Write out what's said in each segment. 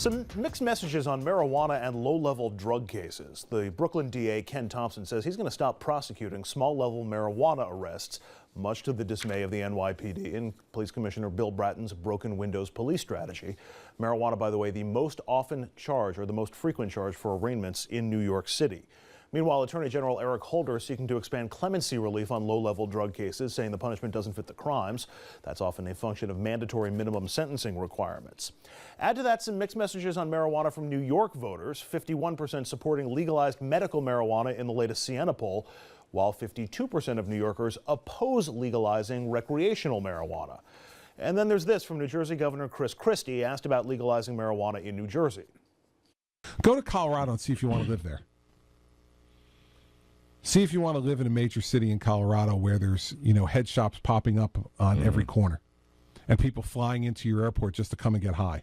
Some mixed messages on marijuana and low-level drug cases. The Brooklyn DA, Ken Thompson, says he's going to stop prosecuting small-level marijuana arrests, much to the dismay of the NYPD and Police Commissioner Bill Bratton's broken windows police strategy. Marijuana, by the way, the most often charge or the most frequent charge for arraignments in New York City. Meanwhile, Attorney General Eric Holder is seeking to expand clemency relief on low-level drug cases, saying the punishment doesn't fit the crimes. That's often a function of mandatory minimum sentencing requirements. Add to that some mixed messages on marijuana from New York voters, 51% supporting legalized medical marijuana in the latest Siena poll, while 52% of New Yorkers oppose legalizing recreational marijuana. And then there's this from New Jersey Governor Chris Christie, asked about legalizing marijuana in New Jersey. Go to Colorado and see if you want to live there. See if you want to live in a major city in Colorado where there's, head shops popping up on every corner and people flying into your airport just to come and get high.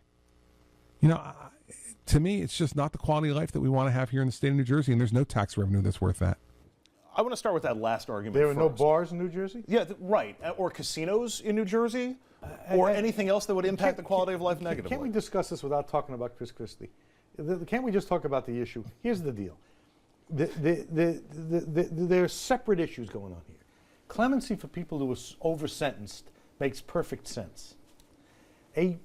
To me, it's just not the quality of life that we want to have here in the state of New Jersey, and there's no tax revenue that's worth that. I want to start with that last argument. There are first. no bars in New Jersey? Yeah, right. Or casinos in New Jersey? Or anything else that would impact the quality of life negatively? Can't we discuss this without talking about Chris Christie? Can't we just talk about the issue? Here's the deal. There are separate issues going on here. Clemency for people who are over-sentenced makes perfect sense. A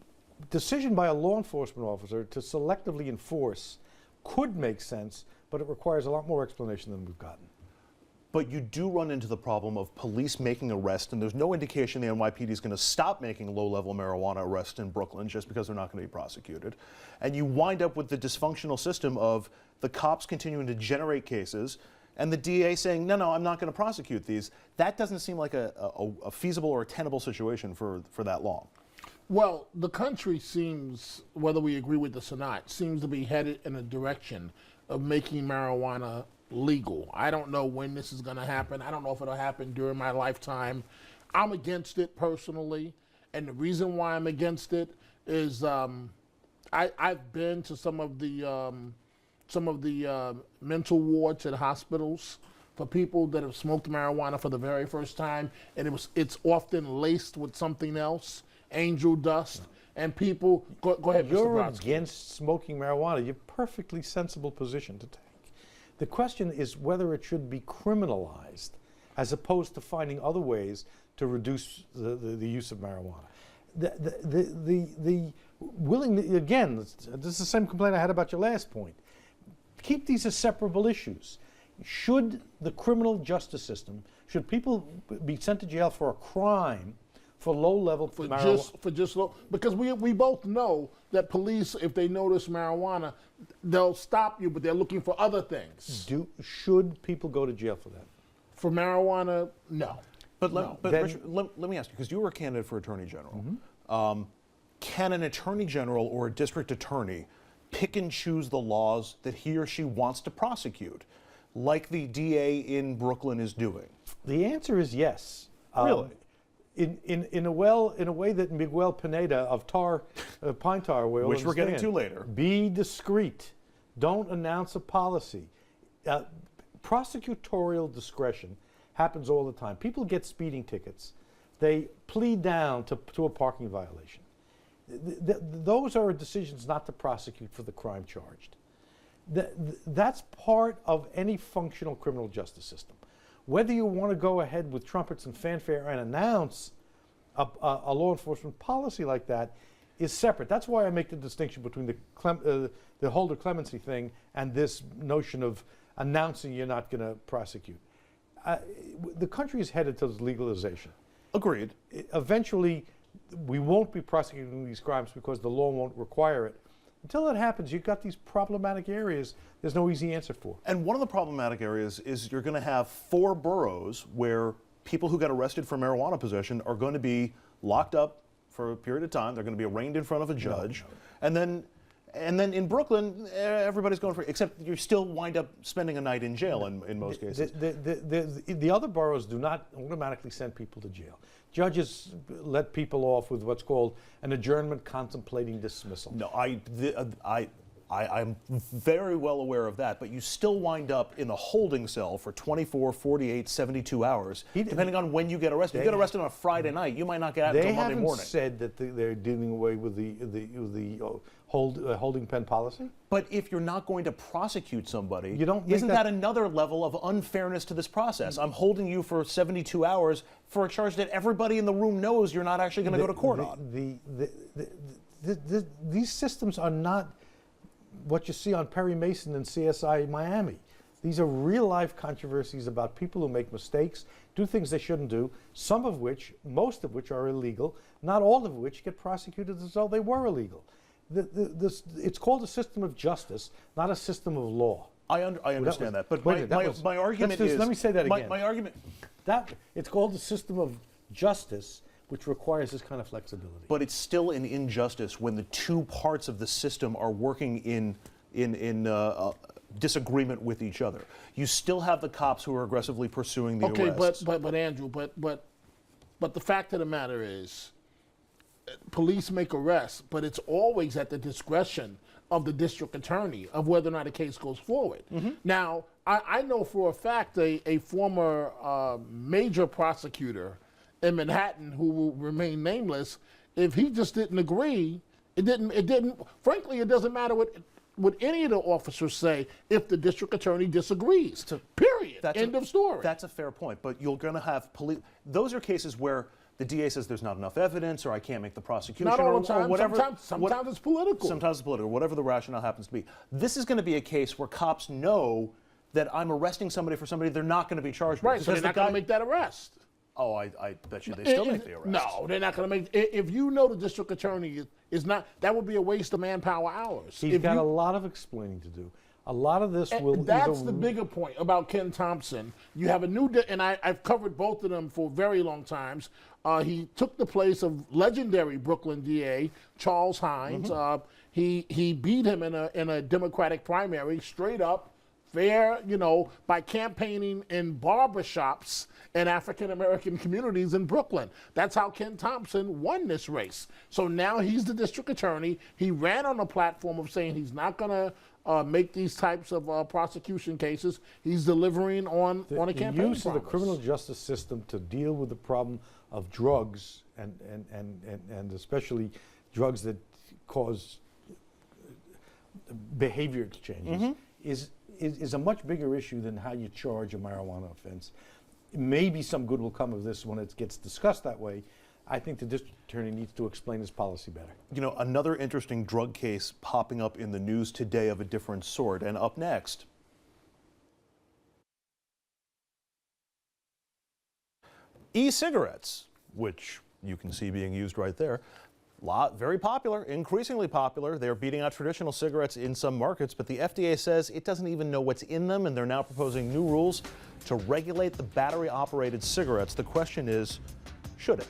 decision by a law enforcement officer to selectively enforce could make sense, but it requires a lot more explanation than we've gotten. But you do run into the problem of police making arrests, and there's no indication the NYPD is going to stop making low-level marijuana arrests in Brooklyn just because they're not going to be prosecuted. And you wind up with the dysfunctional system of the cops continuing to generate cases and the DA saying, no, I'm not going to prosecute these. That doesn't seem like a feasible or a tenable situation for that long. Well, the country seems, whether we agree with this or not, seems to be headed in a direction of making marijuana legal. I don't know when this is going to happen. I don't know if it'll happen during my lifetime. I'm against it personally, and the reason why I'm against it is I've been to some of the mental wards at hospitals for people that have smoked marijuana for the very first time, and it's often laced with something else, angel dust, and people go ahead. You're Mr. Brodsky. against smoking marijuana. You're a perfectly sensible position to take. The question is whether it should be criminalized as opposed to finding other ways to reduce the use of marijuana. The willing, again, this is the same complaint I had about your last point. Keep these as separable issues. Should the criminal justice system, should people be sent to jail for a crime for low-level marijuana? Because we both know that police, if they notice marijuana, they'll stop you, but they're looking for other things. Should people go to jail for that? For marijuana, no. But Richard, let me ask you, because you were a candidate for Attorney General. Can an Attorney General or a district attorney pick and choose the laws that he or she wants to prosecute, like the DA in Brooklyn is doing? The answer is yes. Really? In a way that Miguel Pineda of Pine Tar will Which we're getting understand. to later. Be discreet. Don't announce a policy. Prosecutorial discretion happens all the time. People get speeding tickets. They plead down to a parking violation. Those are decisions not to prosecute for the crime charged. That's part of any functional criminal justice system. Whether you want to go ahead with trumpets and fanfare and announce a law enforcement policy like that is separate. That's why I make the distinction between the Holder clemency thing and this notion of announcing you're not going to prosecute. The country is headed towards legalization. Agreed. Eventually, we won't be prosecuting these crimes because the law won't require it. Until that happens, you've got these problematic areas there's no easy answer for. And one of the problematic areas is you're going to have 4 boroughs where people who got arrested for marijuana possession are going to be locked up for a period of time. They're going to be arraigned in front of a judge. And then in Brooklyn, everybody's going for it, except you still wind up spending a night in jail in most cases. The other boroughs do not automatically send people to jail. Judges let people off with what's called an adjournment contemplating dismissal. No, I'm very well aware of that, but you still wind up in the holding cell for 24, 48, 72 hours, depending on when you get arrested. You get arrested on a Friday night, you might not get out until Monday morning. They haven't said that they're dealing away with the holding pen policy. But if you're not going to prosecute somebody, isn't that another level of unfairness to this process? I'm holding you for 72 hours for a charge that everybody in the room knows you're not actually going to go to court on. These systems are not what you see on Perry Mason and CSI Miami. These are real-life controversies about people who make mistakes, do things they shouldn't do, most of which are illegal, not all of which get prosecuted as though they were illegal. It's called a system of justice, not a system of law. I understand that, but my argument is... Let me say that again. My argument... It's called the system of justice, which requires this kind of flexibility. But it's still an injustice when the two parts of the system are working in disagreement with each other. You still have the cops who are aggressively pursuing the arrests. But Andrew, but the fact of the matter is, police make arrests, but it's always at the discretion of the district attorney of whether or not a case goes forward. Now, I know for a fact a former major prosecutor in Manhattan, who will remain nameless, if he just didn't agree, frankly, it doesn't matter what any of the officers say if the district attorney disagrees. Period. End of story. That's a fair point, but you're going to have police. Those are cases where the DA says there's not enough evidence, or I can't make the prosecution, not all the time. or whatever. Sometimes it's political. Sometimes it's political, whatever the rationale happens to be. This is going to be a case where cops know that I'm arresting somebody for somebody they're not going to be charged with. Right, so they're not going to make that arrest. Oh, I bet you they still make the arrest. No, they're not going to make. If you know the district attorney is not, that would be a waste of manpower hours. He's got a lot of explaining to do. A lot of this will. That's the bigger point about Ken Thompson. You have a new, and I've covered both of them for very long times. He took the place of legendary Brooklyn DA Charles Hines. He beat him in a Democratic primary straight up. Fair, by campaigning in barbershops in African-American communities in Brooklyn. That's how Ken Thompson won this race. So now he's the district attorney. He ran on a platform of saying he's not going to make these types of prosecution cases. He's delivering on a campaign The use promise. of the criminal justice system to deal with the problem of drugs and especially drugs that cause behavior exchanges is a much bigger issue than how you charge a marijuana offense. Maybe some good will come of this when it gets discussed that way. I think the district attorney needs to explain his policy better. Another interesting drug case popping up in the news today of a different sort. And up next, e-cigarettes, which you can see being used right there. Very popular, increasingly popular. They're beating out traditional cigarettes in some markets, but the FDA says it doesn't even know what's in them, and they're now proposing new rules to regulate the battery-operated cigarettes. The question is, should it?